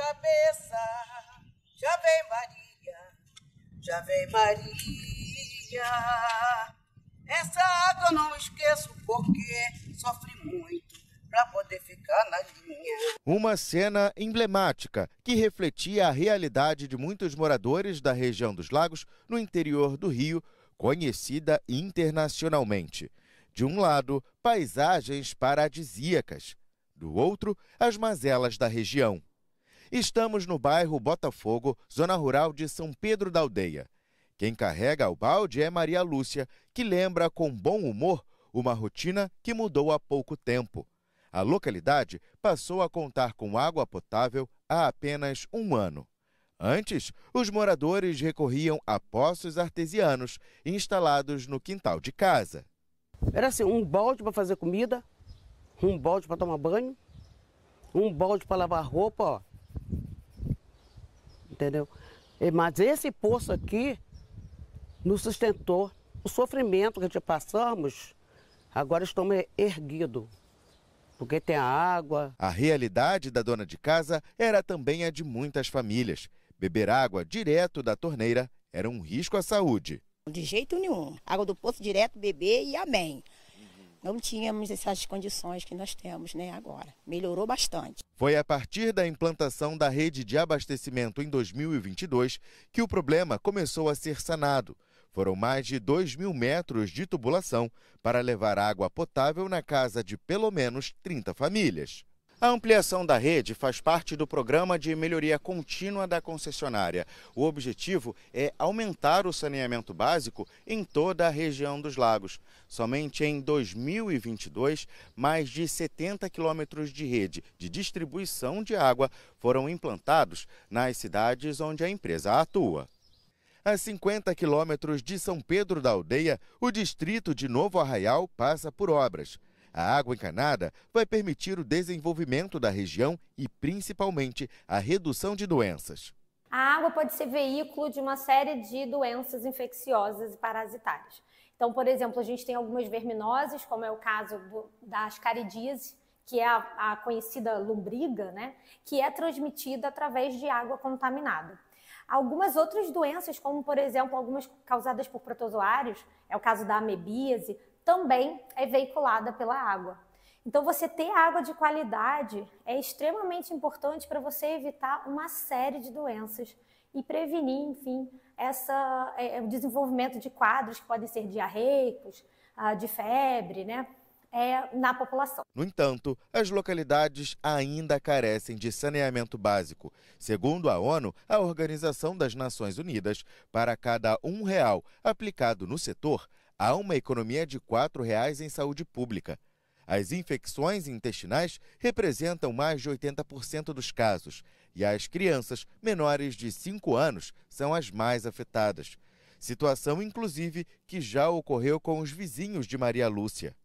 cabeça. Já vem Maria, já vem Maria. Essa água eu não esqueço porque sofri muito para poder ficar na linha. Uma cena emblemática que refletia a realidade de muitos moradores da região dos Lagos, no interior do Rio, conhecida internacionalmente. De um lado, paisagens paradisíacas. Do outro, as mazelas da região. Estamos no bairro Botafogo, zona rural de São Pedro da Aldeia. Quem carrega o balde é Maria Lúcia, que lembra com bom humor uma rotina que mudou há pouco tempo. A localidade passou a contar com água potável há apenas um ano. Antes, os moradores recorriam a poços artesianos instalados no quintal de casa. Era assim, um balde para fazer comida, um balde para tomar banho, um balde para lavar roupa, ó. Entendeu? Mas esse poço aqui nos sustentou. O sofrimento que a gente passamos, agora estamos erguidos. Porque tem a água. A realidade da dona de casa era também a de muitas famílias. Beber água direto da torneira era um risco à saúde. De jeito nenhum. Água do poço direto, beber e amém. Não tínhamos essas condições que nós temos, né, agora. Melhorou bastante. Foi a partir da implantação da rede de abastecimento em 2022 que o problema começou a ser sanado. Foram mais de 2.000 metros de tubulação para levar água potável na casa de pelo menos 30 famílias. A ampliação da rede faz parte do programa de melhoria contínua da concessionária. O objetivo é aumentar o saneamento básico em toda a região dos Lagos. Somente em 2022, mais de 70 quilômetros de rede de distribuição de água foram implantados nas cidades onde a empresa atua. A 50 quilômetros de São Pedro da Aldeia, o distrito de Novo Arraial passa por obras. A água encanada vai permitir o desenvolvimento da região e, principalmente, a redução de doenças. A água pode ser veículo de uma série de doenças infecciosas e parasitárias. Então, por exemplo, a gente tem algumas verminoses, como é o caso da ascaridíase, que é a conhecida lombriga, né, que é transmitida através de água contaminada. Algumas outras doenças, como, por exemplo, algumas causadas por protozoários, é o caso da amebíase, também é veiculada pela água. Então, você ter água de qualidade é extremamente importante para você evitar uma série de doenças e prevenir, enfim, o desenvolvimento de quadros que podem ser diarreicos, de febre, né, na população. No entanto, as localidades ainda carecem de saneamento básico. Segundo a ONU, a Organização das Nações Unidas, para cada R$1 aplicado no setor, há uma economia de R$4 em saúde pública. As infecções intestinais representam mais de 80% dos casos e as crianças menores de 5 anos são as mais afetadas. Situação, inclusive, que já ocorreu com os vizinhos de Maria Lúcia.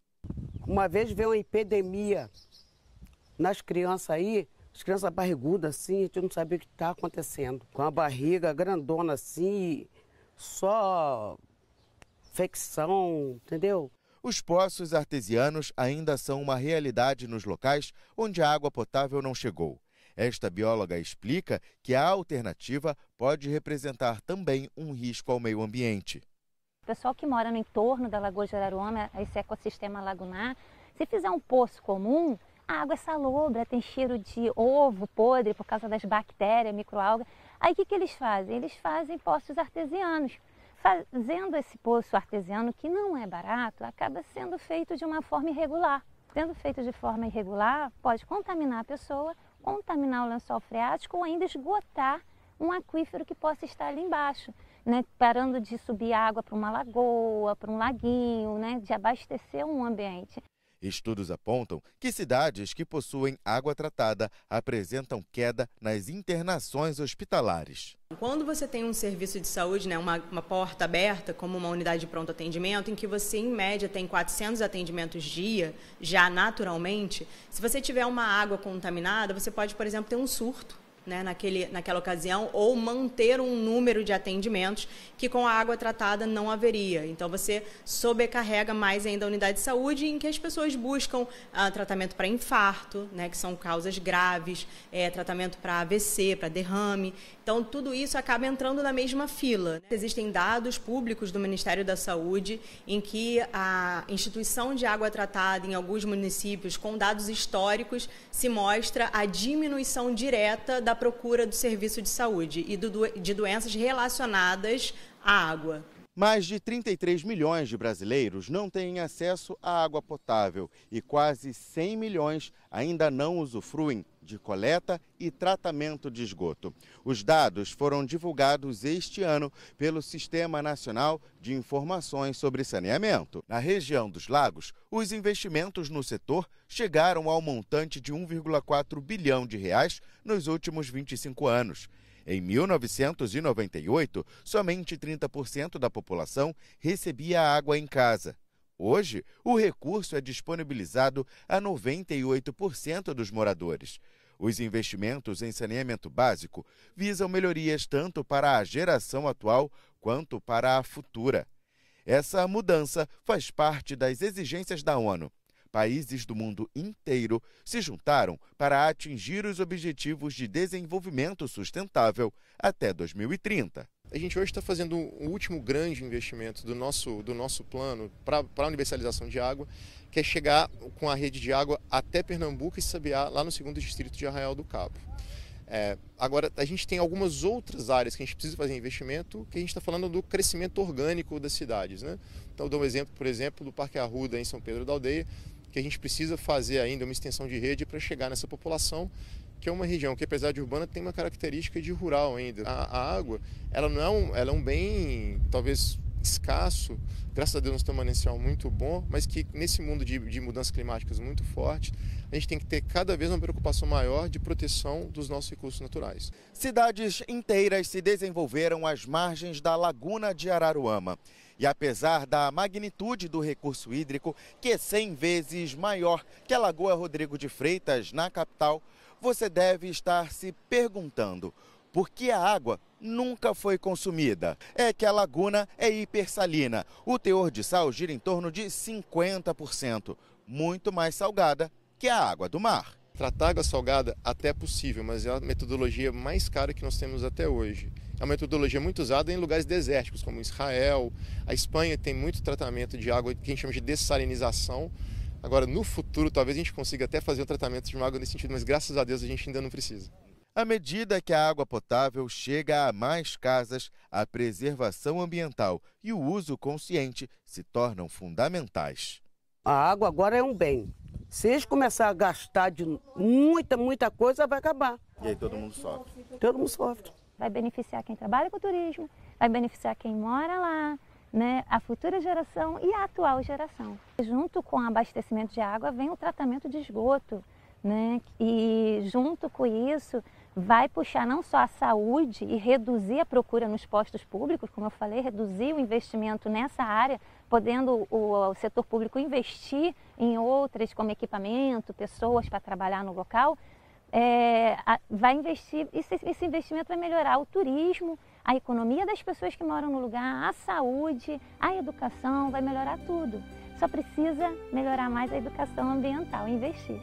Uma vez veio uma epidemia nas crianças aí, as crianças barrigudas assim, a gente não sabia o que está acontecendo. Com a barriga grandona assim, só infecção, entendeu? Os poços artesianos ainda são uma realidade nos locais onde a água potável não chegou. Esta bióloga explica que a alternativa pode representar também um risco ao meio ambiente. O pessoal que mora no entorno da Lagoa de Araruama, esse ecossistema lagunar, se fizer um poço comum, a água é salobra, tem cheiro de ovo podre por causa das bactérias, microalgas. Aí o que eles fazem? Eles fazem poços artesianos. Fazendo esse poço artesiano, que não é barato, acaba sendo feito de uma forma irregular. Sendo feito de forma irregular, pode contaminar a pessoa, contaminar o lençol freático ou ainda esgotar um aquífero que possa estar ali embaixo, né? Parando de subir água para uma lagoa, para um laguinho, né? De abastecer um ambiente. Estudos apontam que cidades que possuem água tratada apresentam queda nas internações hospitalares. Quando você tem um serviço de saúde, né, uma porta aberta, como uma unidade de pronto atendimento, em que você, em média, tem 400 atendimentos dia, já naturalmente, se você tiver uma água contaminada, você pode, por exemplo, ter um surto. né, naquela ocasião, ou manter um número de atendimentos que com a água tratada não haveria. Então, você sobrecarrega mais ainda a unidade de saúde, em que as pessoas buscam tratamento para infarto, né, que são causas graves, tratamento para AVC, para derrame. Então, tudo isso acaba entrando na mesma fila. Existem dados públicos do Ministério da Saúde em que a instituição de água tratada em alguns municípios, com dados históricos, se mostra a diminuição direta da procura do serviço de saúde e de doenças relacionadas à água. Mais de 33 milhões de brasileiros não têm acesso à água potável e quase 100 milhões ainda não usufruem de coleta e tratamento de esgoto. Os dados foram divulgados este ano pelo Sistema Nacional de Informações sobre Saneamento. Na região dos lagos, os investimentos no setor chegaram ao montante de 1,4 bilhão de reais nos últimos 25 anos. Em 1998, somente 30% da população recebia água em casa. Hoje, o recurso é disponibilizado a 98% dos moradores. Os investimentos em saneamento básico visam melhorias tanto para a geração atual quanto para a futura. Essa mudança faz parte das exigências da ONU. Países do mundo inteiro se juntaram para atingir os Objetivos de Desenvolvimento Sustentável até 2030. A gente hoje está fazendo o último grande investimento do nosso plano para a universalização de água, que é chegar com a rede de água até Pernambuco e Sabiá, lá no 2º distrito de Arraial do Cabo. Agora, a gente tem algumas outras áreas que a gente precisa fazer investimento, que a gente está falando do crescimento orgânico das cidades, né? Então, eu dou um exemplo, por exemplo, do Parque Arruda, em São Pedro da Aldeia, que a gente precisa fazer ainda uma extensão de rede para chegar nessa população, que é uma região que, apesar de urbana, tem uma característica de rural ainda. A água, ela é um bem, talvez, escasso. Graças a Deus nós temos um manancial muito bom, mas que nesse mundo de mudanças climáticas muito fortes, a gente tem que ter cada vez uma preocupação maior de proteção dos nossos recursos naturais. Cidades inteiras se desenvolveram às margens da Laguna de Araruama. E apesar da magnitude do recurso hídrico, que é 100 vezes maior que a Lagoa Rodrigo de Freitas, na capital, você deve estar se perguntando por que a água nunca foi consumida. É que a laguna é hipersalina. O teor de sal gira em torno de 50%, muito mais salgada que a água do mar. Tratar água salgada até é possível, mas é a metodologia mais cara que nós temos até hoje. É uma metodologia muito usada em lugares desérticos, como Israel. A Espanha tem muito tratamento de água que a gente chama de dessalinização. Agora, no futuro, talvez a gente consiga até fazer o tratamento de uma água nesse sentido, mas graças a Deus a gente ainda não precisa. À medida que a água potável chega a mais casas, a preservação ambiental e o uso consciente se tornam fundamentais. A água agora é um bem. Se eles começarem a gastar de muita coisa, vai acabar. E aí todo mundo sofre. Todo mundo sofre. Vai beneficiar quem trabalha com turismo, vai beneficiar quem mora lá, né, a futura geração e a atual geração. Junto com o abastecimento de água vem o tratamento de esgoto, né, e junto com isso vai puxar não só a saúde e reduzir a procura nos postos públicos, como eu falei, reduzir o investimento nessa área, podendo o setor público investir em outras como equipamento, pessoas para trabalhar no local. Vai investir, esse investimento vai melhorar o turismo, a economia das pessoas que moram no lugar, a saúde, a educação, vai melhorar tudo. Só precisa melhorar mais a educação ambiental, investir.